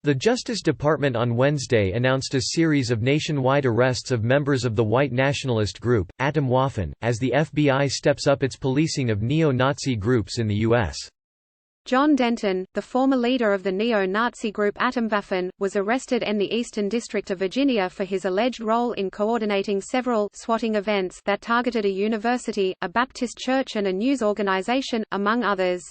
The Justice Department on Wednesday announced a series of nationwide arrests of members of the white nationalist group, Atomwaffen, as the FBI steps up its policing of neo-Nazi groups in the U.S. John Denton, the former leader of the neo-Nazi group Atomwaffen, was arrested in the Eastern District of Virginia for his alleged role in coordinating several swatting events that targeted a university, a Baptist church and a news organization, among others.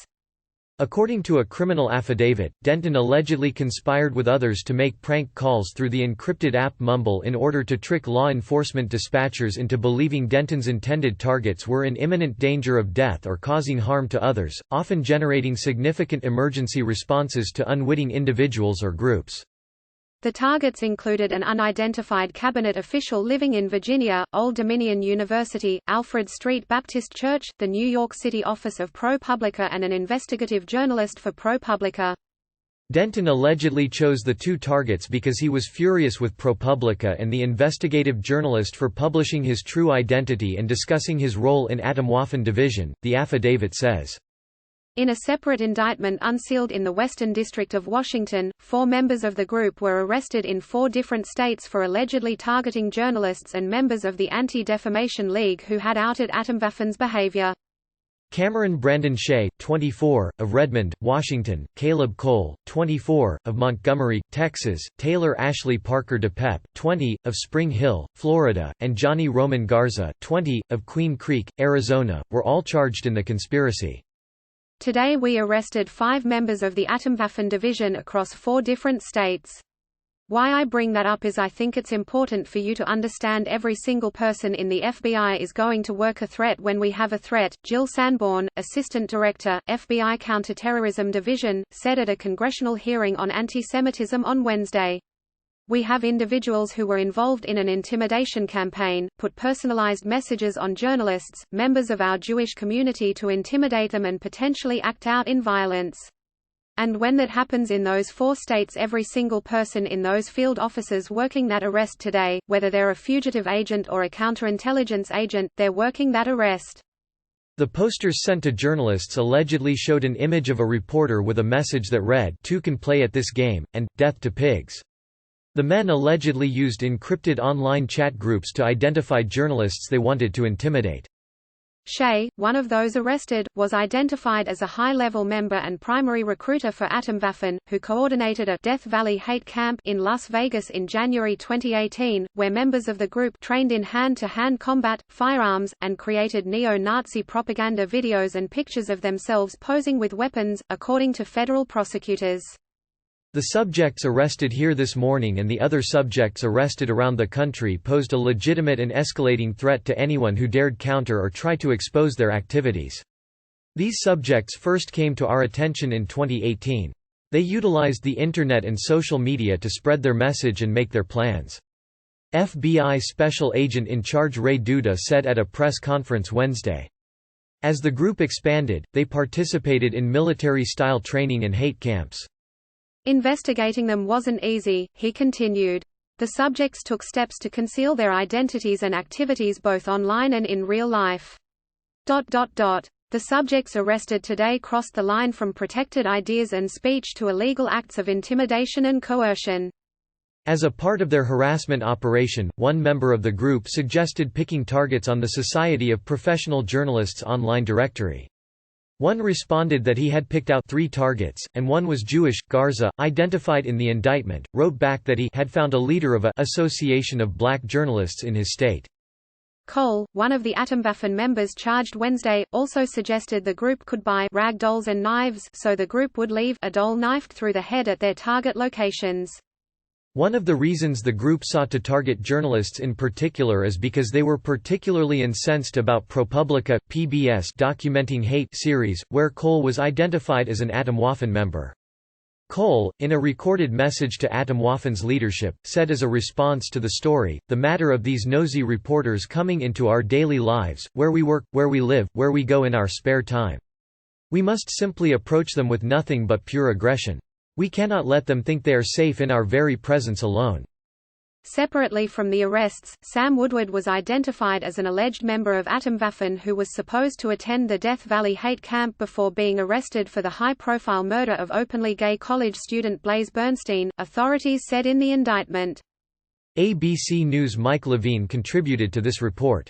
According to a criminal affidavit, Denton allegedly conspired with others to make prank calls through the encrypted app Mumble in order to trick law enforcement dispatchers into believing Denton's intended targets were in imminent danger of death or causing harm to others, often generating significant emergency responses to unwitting individuals or groups. The targets included an unidentified cabinet official living in Virginia, Old Dominion University, Alfred Street Baptist Church, the New York City office of ProPublica and an investigative journalist for ProPublica. Denton allegedly chose the two targets because he was furious with ProPublica and the investigative journalist for publishing his true identity and discussing his role in Atomwaffen division, the affidavit says. In a separate indictment unsealed in the Western District of Washington, 4 members of the group were arrested in 4 different states for allegedly targeting journalists and members of the Anti-Defamation League who had outed Atomwaffen's behavior. Cameron Brandon Shea, 24, of Redmond, Washington; Caleb Cole, 24, of Montgomery, Texas; Taylor Ashley Parker DePep, 20, of Spring Hill, Florida; and Johnny Roman Garza, 20, of Queen Creek, Arizona, were all charged in the conspiracy. Today we arrested 5 members of the Atomwaffen division across 4 different states. Why I bring that up is I think it's important for you to understand every single person in the FBI is going to work a threat when we have a threat, Jill Sanborn, Assistant Director, FBI Counterterrorism Division, said at a congressional hearing on anti-Semitism on Wednesday. We have individuals who were involved in an intimidation campaign, put personalized messages on journalists, members of our Jewish community to intimidate them and potentially act out in violence. And when that happens in those 4 states, every single person in those field offices working that arrest today, whether they're a fugitive agent or a counterintelligence agent, they're working that arrest. The posters sent to journalists allegedly showed an image of a reporter with a message that read, "Two can play at this game," and, "Death to pigs." The men allegedly used encrypted online chat groups to identify journalists they wanted to intimidate. Shea, one of those arrested, was identified as a high-level member and primary recruiter for Atomwaffen, who coordinated a Death Valley hate camp in Las Vegas in January 2018, where members of the group trained in hand-to-hand combat, firearms, and created neo-Nazi propaganda videos and pictures of themselves posing with weapons, according to federal prosecutors. The subjects arrested here this morning and the other subjects arrested around the country posed a legitimate and escalating threat to anyone who dared counter or try to expose their activities. These subjects first came to our attention in 2018. They utilized the Internet and social media to spread their message and make their plans. FBI Special Agent in Charge Ray Duda said at a press conference Wednesday. As the group expanded, they participated in military-style training and hate camps. Investigating them wasn't easy, he continued. The subjects took steps to conceal their identities and activities both online and in real life. The subjects arrested today crossed the line from protected ideas and speech to illegal acts of intimidation and coercion. As a part of their harassment operation, one member of the group suggested picking targets on the Society of Professional Journalists online directory. One responded that he had picked out 3 targets, and one was Jewish. Garza, identified in the indictment, wrote back that he had found a leader of a association of black journalists in his state. Cole, one of the Atomwaffen members charged Wednesday, also suggested the group could buy rag dolls and knives so the group would leave a doll knifed through the head at their target locations. One of the reasons the group sought to target journalists in particular is because they were particularly incensed about ProPublica, PBS documenting hate series, where Cole was identified as an Atomwaffen member. Cole, in a recorded message to Atomwaffen's leadership, said as a response to the story, "The matter of these nosy reporters coming into our daily lives, where we work, where we live, where we go in our spare time. We must simply approach them with nothing but pure aggression. We cannot let them think they are safe in our very presence alone." Separately from the arrests, Sam Woodward was identified as an alleged member of Atomwaffen who was supposed to attend the Death Valley hate camp before being arrested for the high-profile murder of openly gay college student Blaze Bernstein, authorities said in the indictment. ABC News' Mike Levine contributed to this report.